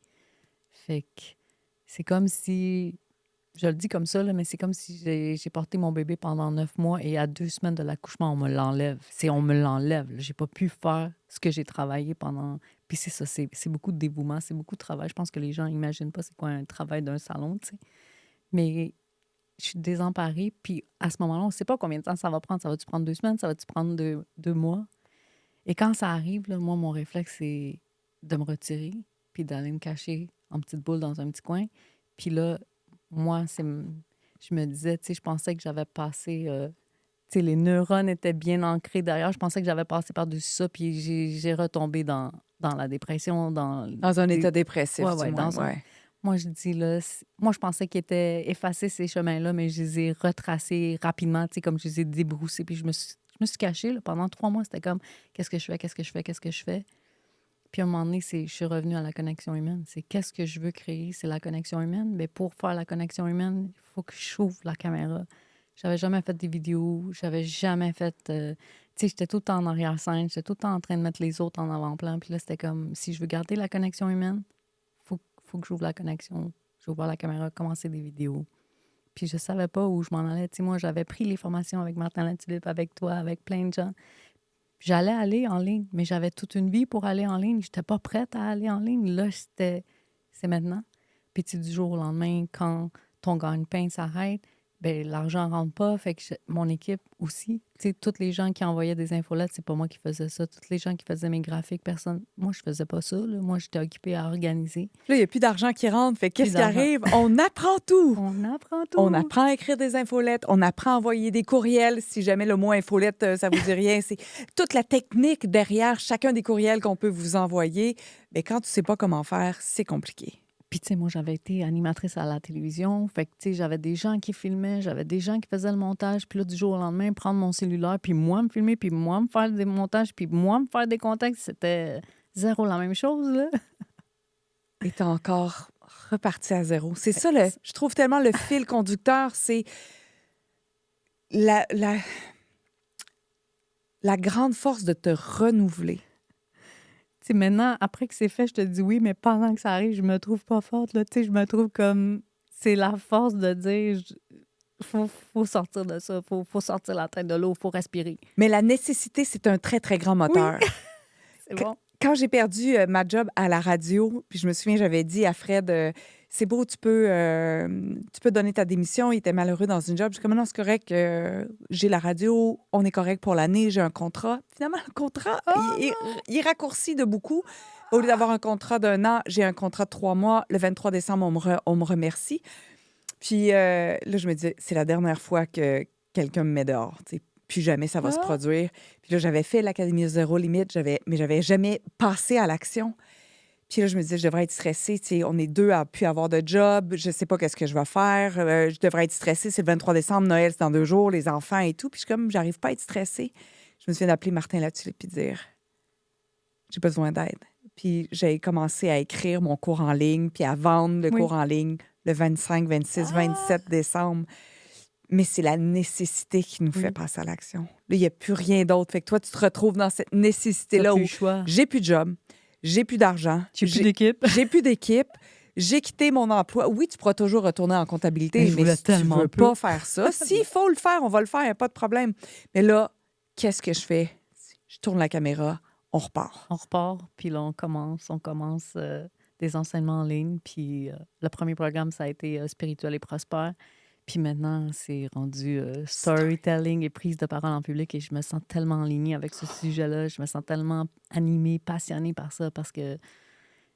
Speaker 1: Fait que c'est comme si, je le dis comme ça, là, mais c'est comme si j'ai porté mon bébé pendant 9 mois et à 2 semaines de l'accouchement, on me l'enlève. On me l'enlève. Là. J'ai pas pu faire ce que j'ai travaillé pendant. Puis c'est ça, c'est beaucoup de dévouement, c'est beaucoup de travail. Je pense que les gens n'imaginent pas c'est quoi un travail d'un salon, tu sais. Mais je suis désemparée. Puis à ce moment-là, on ne sait pas combien de temps ça va prendre. Ça va-tu prendre 2 semaines? Ça va-tu prendre 2 mois? Et quand ça arrive, là, moi, mon réflexe, c'est de me retirer puis d'aller me cacher en petite boule dans un petit coin. Puis là, moi, je me disais, tu sais, je pensais que j'avais passé, tu sais, les neurones étaient bien ancrés derrière. Je pensais que j'avais passé par-dessus ça, puis j'ai retombé dans la dépression,
Speaker 2: Dans un état dépressif,
Speaker 1: Ouais,
Speaker 2: du
Speaker 1: ouais,
Speaker 2: moins,
Speaker 1: dans un...
Speaker 2: ouais.
Speaker 1: Moi, je dis, là, moi, je pensais qu'ils étaient effacés, ces chemins-là, mais je les ai retracés rapidement, tu sais, comme je les ai débroussés, puis je me suis cachée, là, pendant 3 mois. C'était comme, qu'est-ce que je fais, qu'est-ce que je fais, qu'est-ce que je fais? Puis à un moment donné, je suis revenue à la connexion humaine. C'est qu'est-ce que je veux créer? C'est la connexion humaine. Mais pour faire la connexion humaine, il faut que j'ouvre la caméra. J'avais jamais fait des vidéos. J'avais jamais fait... tu sais, j'étais tout le temps en arrière-scène. J'étais tout le temps en train de mettre les autres en avant-plan. Puis là, c'était comme, si je veux garder la connexion humaine, faut que j'ouvre la connexion. J'ouvre la caméra, commencer des vidéos. Puis je savais pas où je m'en allais. Tu sais, moi, j'avais pris les formations avec Martin Latulippe, avec toi, avec plein de gens. J'allais aller en ligne, mais j'avais toute une vie pour aller en ligne. Je n'étais pas prête à aller en ligne. Là, c'est maintenant. Puis tu sais, du jour au lendemain, quand ton gagne-pain s'arrête, ben l'argent ne rentre pas. Fait que mon équipe aussi, tu sais, toutes les gens qui envoyaient des infolettes, c'est pas moi qui faisais ça. Toutes les gens qui faisaient mes graphiques, personne. Moi, je faisais pas ça. Là. Moi, j'étais occupée à organiser.
Speaker 2: Là, il n'y a plus d'argent qui rentre. Fait
Speaker 1: Plus
Speaker 2: qu'est-ce qui
Speaker 1: d'argent.
Speaker 2: arrive? On apprend tout.
Speaker 1: On apprend
Speaker 2: On
Speaker 1: tout.
Speaker 2: apprend à écrire des infolettes, on apprend à envoyer des courriels. Si jamais le mot infolette, ça vous dit rien, c'est toute la technique derrière chacun des courriels qu'on peut vous envoyer. Mais quand tu sais pas comment faire, c'est compliqué.
Speaker 1: Puis, tu sais, moi, j'avais été animatrice à la télévision. Fait que, tu sais, j'avais des gens qui filmaient, j'avais des gens qui faisaient le montage. Puis là, du jour au lendemain, prendre mon cellulaire, puis moi me filmer, puis moi me faire des montages, puis moi me faire des contacts, c'était zéro la même chose, là.
Speaker 2: Et t'es encore reparti à zéro. C'est ça,
Speaker 1: C'est-
Speaker 2: je trouve tellement le fil conducteur, c'est la, la, la grande force de te renouveler.
Speaker 1: Tu sais, maintenant, après que c'est fait, je te dis oui, mais pendant que ça arrive, je me trouve pas forte, là. Tu sais, je me trouve comme... C'est la force de dire... Faut sortir de ça, faut sortir la tête de l'eau, faut respirer.
Speaker 2: Mais la nécessité, c'est un très, très grand
Speaker 1: Oui,
Speaker 2: moteur.
Speaker 1: c'est bon.
Speaker 2: Quand j'ai perdu ma job à la radio, puis je me souviens, j'avais dit à Fred, c'est beau, tu peux donner ta démission. Il était malheureux dans une job. Je suis comme, non, c'est correct, j'ai la radio, on est correct pour l'année, j'ai un contrat. Finalement, le contrat, il raccourcit de beaucoup. Au lieu d'avoir un contrat d'1 an, j'ai un contrat de 3 mois. Le 23 décembre, on me remercie. Puis là, je me disais, c'est la dernière fois que quelqu'un me met dehors. Tu sais, plus jamais ça va se
Speaker 1: Ah!
Speaker 2: produire. Puis là, j'avais fait l'Académie Zéro Limite, mais j'avais jamais passé à l'action. Puis là, je me disais, je devrais être stressée. Tu sais, on est deux à plus avoir de job. Je sais pas qu'est-ce que je vais faire. Je devrais être stressée. C'est le 23 décembre, Noël, c'est dans 2 jours, les enfants et tout. Puis je suis comme, j'arrive pas à être stressée. Je me souviens d'appeler Martin là-dessus puis de dire, j'ai besoin d'aide. Puis j'ai commencé à écrire mon cours en ligne, puis à vendre le
Speaker 1: Oui.
Speaker 2: cours en ligne le 25, 26, 27 décembre. Mais c'est la nécessité qui nous fait
Speaker 1: Oui.
Speaker 2: passer à l'action. Là, il n'y a plus rien d'autre. Fait que toi, tu te retrouves dans cette nécessité-là
Speaker 1: T'as plus
Speaker 2: où
Speaker 1: le choix.
Speaker 2: j'ai plus de job, j'ai plus d'argent,
Speaker 1: J'ai plus d'équipe.
Speaker 2: j'ai plus d'équipe, j'ai quitté mon emploi. Oui, tu pourras toujours retourner en comptabilité,
Speaker 1: Mais je voulais
Speaker 2: si tu
Speaker 1: tellement
Speaker 2: veux
Speaker 1: peu.
Speaker 2: pas faire ça, s'il faut le faire, on va le faire, il n'y a pas de problème. Mais là, qu'est-ce que je fais? Je tourne la caméra, on repart.
Speaker 1: On repart, puis là, on commence des enseignements en ligne. Puis le premier programme, ça a été Spirituel et prospère. Puis maintenant, c'est rendu storytelling et prise de parole en public et je me sens tellement en ligne avec ce sujet-là. Je me sens tellement animée, passionnée par ça parce que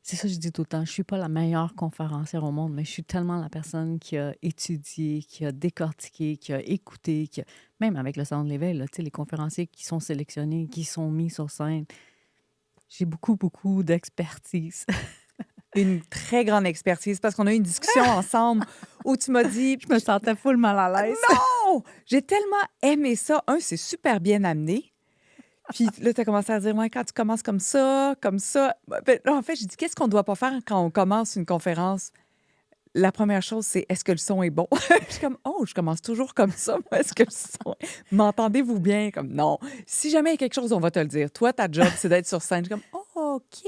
Speaker 1: c'est ça que je dis tout le temps. Je suis pas la meilleure conférencière au monde, mais je suis tellement la personne qui a étudié, qui a décortiqué, qui a écouté, même avec le Salon de l'éveil, là, tu sais, les conférenciers qui sont sélectionnés, qui sont mis sur scène. J'ai beaucoup, beaucoup d'expertise.
Speaker 2: Une très grande expertise parce qu'on a eu une discussion ensemble où tu m'as dit...
Speaker 1: Je me sentais full mal à l'aise.
Speaker 2: Non! J'ai tellement aimé ça. C'est super bien amené. Puis là, tu as commencé à dire, ouais, quand tu commences comme ça, comme ça. Ben, là, en fait, j'ai dit, qu'est-ce qu'on ne doit pas faire quand on commence une conférence? La première chose, c'est est-ce que le son est bon? Je suis comme, je commence toujours comme ça. Moi, est-ce que le son M'entendez-vous bien? Comme, non. Si jamais il y a quelque chose, on va te le dire. Toi, ta job, c'est d'être sur scène. Je suis comme, OK.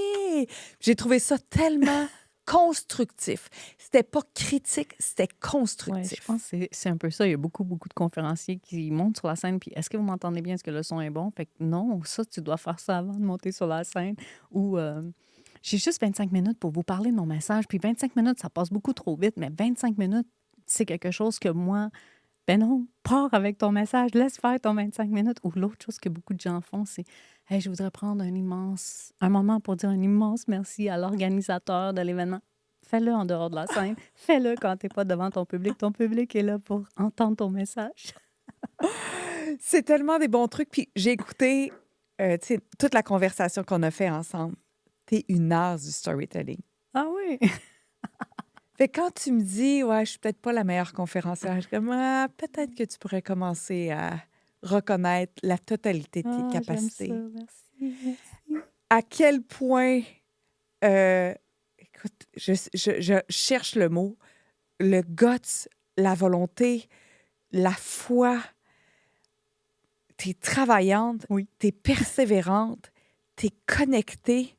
Speaker 2: J'ai trouvé ça tellement constructif. C'était pas critique, c'était
Speaker 1: Ouais,
Speaker 2: constructif.
Speaker 1: je pense que c'est un peu ça. Il y a beaucoup, beaucoup de conférenciers qui montent sur la scène. Puis, est-ce que vous m'entendez bien? Est-ce que le son est bon? Fait que non, ça, tu dois faire ça avant de monter sur la scène. Ou j'ai juste 25 minutes pour vous parler de mon message. Puis 25 minutes, ça passe beaucoup trop vite. Mais 25 minutes, c'est quelque chose que moi, ben non, pars avec ton message. Laisse faire ton 25 minutes. Ou l'autre chose que beaucoup de gens font, c'est hey, je voudrais prendre un moment pour dire un immense merci à l'organisateur de l'événement. Fais-le en dehors de la scène. Fais-le quand tu n'es pas devant ton public. Ton public est là pour entendre ton message.
Speaker 2: C'est tellement des bons trucs. Puis j'ai écouté tu sais, toute la conversation qu'on a fait ensemble. T'es une as du storytelling.
Speaker 1: Ah oui!
Speaker 2: Fait que quand tu me dis, ouais, je suis peut-être pas la meilleure conférencière, je suis comme, peut-être que tu pourrais commencer à reconnaître la totalité de tes
Speaker 1: Ah, j'aime ça.
Speaker 2: capacités.
Speaker 1: Merci.
Speaker 2: À quel point, écoute, je cherche le mot, le guts, la volonté, la foi. T'es travaillante,
Speaker 1: Oui.
Speaker 2: t'es persévérante, t'es connectée.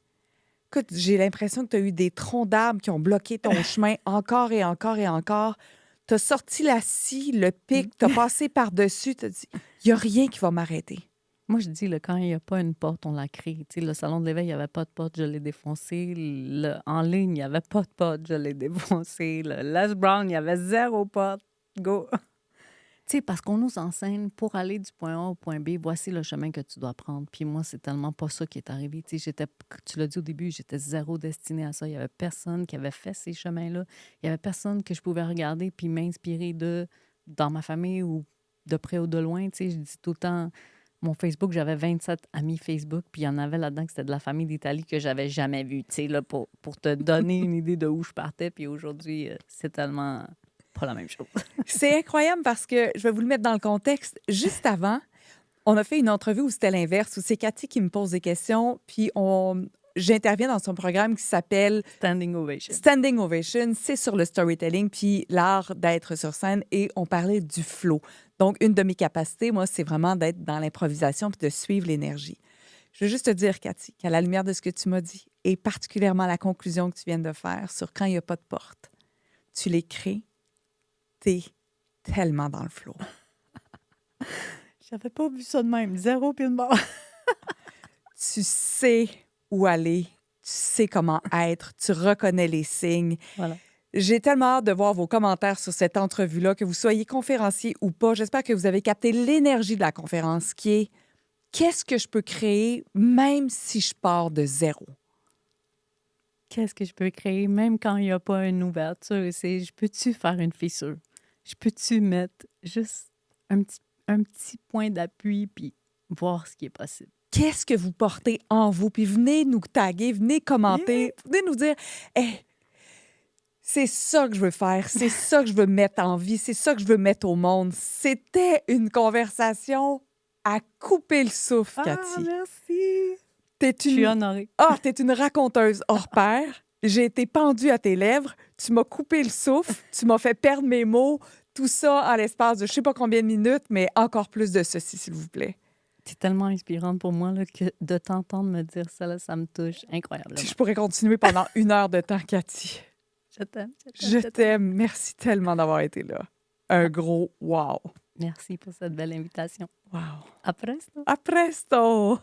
Speaker 2: Écoute, j'ai l'impression que tu as eu des troncs d'arbres qui ont bloqué ton chemin encore et encore et encore. Tu as sorti la scie, le pic, tu as passé par-dessus, tu as dit, il n'y a rien qui va m'arrêter.
Speaker 1: Moi, je dis, là, quand il n'y a pas une porte, on la crée. Tu sais, le salon de l'éveil, il n'y avait pas de porte, je l'ai défoncé. En ligne, il n'y avait pas de porte, je l'ai défoncé. Le Les Brown, il y avait 0 porte. Go! Tu sais, parce qu'on nous enseigne pour aller du point A au point B, voici le chemin que tu dois prendre. Puis moi, c'est tellement pas ça qui est arrivé. Tu sais, tu l'as dit au début, j'étais zéro destinée à ça. Il y avait personne qui avait fait ces chemins-là. Il y avait personne que je pouvais regarder puis m'inspirer dans ma famille ou de près ou de loin. Tu sais, je dis tout le temps, mon Facebook, j'avais 27 amis Facebook, puis il y en avait là-dedans que c'était de la famille d'Italie que j'avais jamais vue. Tu sais, là, pour te donner une idée de où je partais. Puis aujourd'hui, c'est tellement pas la même chose.
Speaker 2: C'est incroyable parce que, je vais vous le mettre dans le contexte, juste avant, on a fait une entrevue où c'était l'inverse, où c'est Cathy qui me pose des questions, puis j'interviens dans son programme qui s'appelle
Speaker 1: Standing Ovation.
Speaker 2: Standing Ovation. C'est sur le storytelling, puis l'art d'être sur scène, et on parlait du flow. Donc, une de mes capacités, moi, c'est vraiment d'être dans l'improvisation puis de suivre l'énergie. Je veux juste te dire, Cathy, qu'à la lumière de ce que tu m'as dit, et particulièrement la conclusion que tu viens de faire sur quand il n'y a pas de porte, tu les crées, t'es tellement dans le flow.
Speaker 1: J'avais pas vu ça de même. 0 pied de barre.
Speaker 2: Tu sais où aller, tu sais comment être, tu reconnais les signes.
Speaker 1: Voilà.
Speaker 2: J'ai tellement hâte de voir vos commentaires sur cette entrevue-là, que vous soyez conférencier ou pas. J'espère que vous avez capté l'énergie de la conférence qui est qu'est-ce que je peux créer même si je pars de zéro?
Speaker 1: Qu'est-ce que je peux créer même quand il n'y a pas une ouverture? Je peux-tu faire une fissure? Je peux-tu mettre juste un petit point d'appui puis voir ce qui est possible?
Speaker 2: Qu'est-ce que vous portez en vous? Puis venez nous taguer, venez commenter, venez nous dire hey, c'est ça que je veux faire, c'est ça que je veux mettre en vie, c'est ça que je veux mettre au monde. C'était une conversation à couper le souffle, Cathy.
Speaker 1: Merci!
Speaker 2: Je
Speaker 1: suis honorée.
Speaker 2: T'es une raconteuse hors pair. J'ai été pendue à tes lèvres. Tu m'as coupé le souffle. Tu m'as fait perdre mes mots. Tout ça en l'espace de je sais pas combien de minutes, mais encore plus de ceci, s'il vous plaît.
Speaker 1: T'es tellement inspirante pour moi là, que de t'entendre me dire ça, là, ça me touche incroyablement.
Speaker 2: Je pourrais continuer pendant 1 heure de temps, Cathy.
Speaker 1: Je t'aime.
Speaker 2: Je t'aime. Merci tellement d'avoir été là. Un gros wow.
Speaker 1: Merci pour cette belle invitation.
Speaker 2: Wow.
Speaker 1: À presto.
Speaker 2: À presto!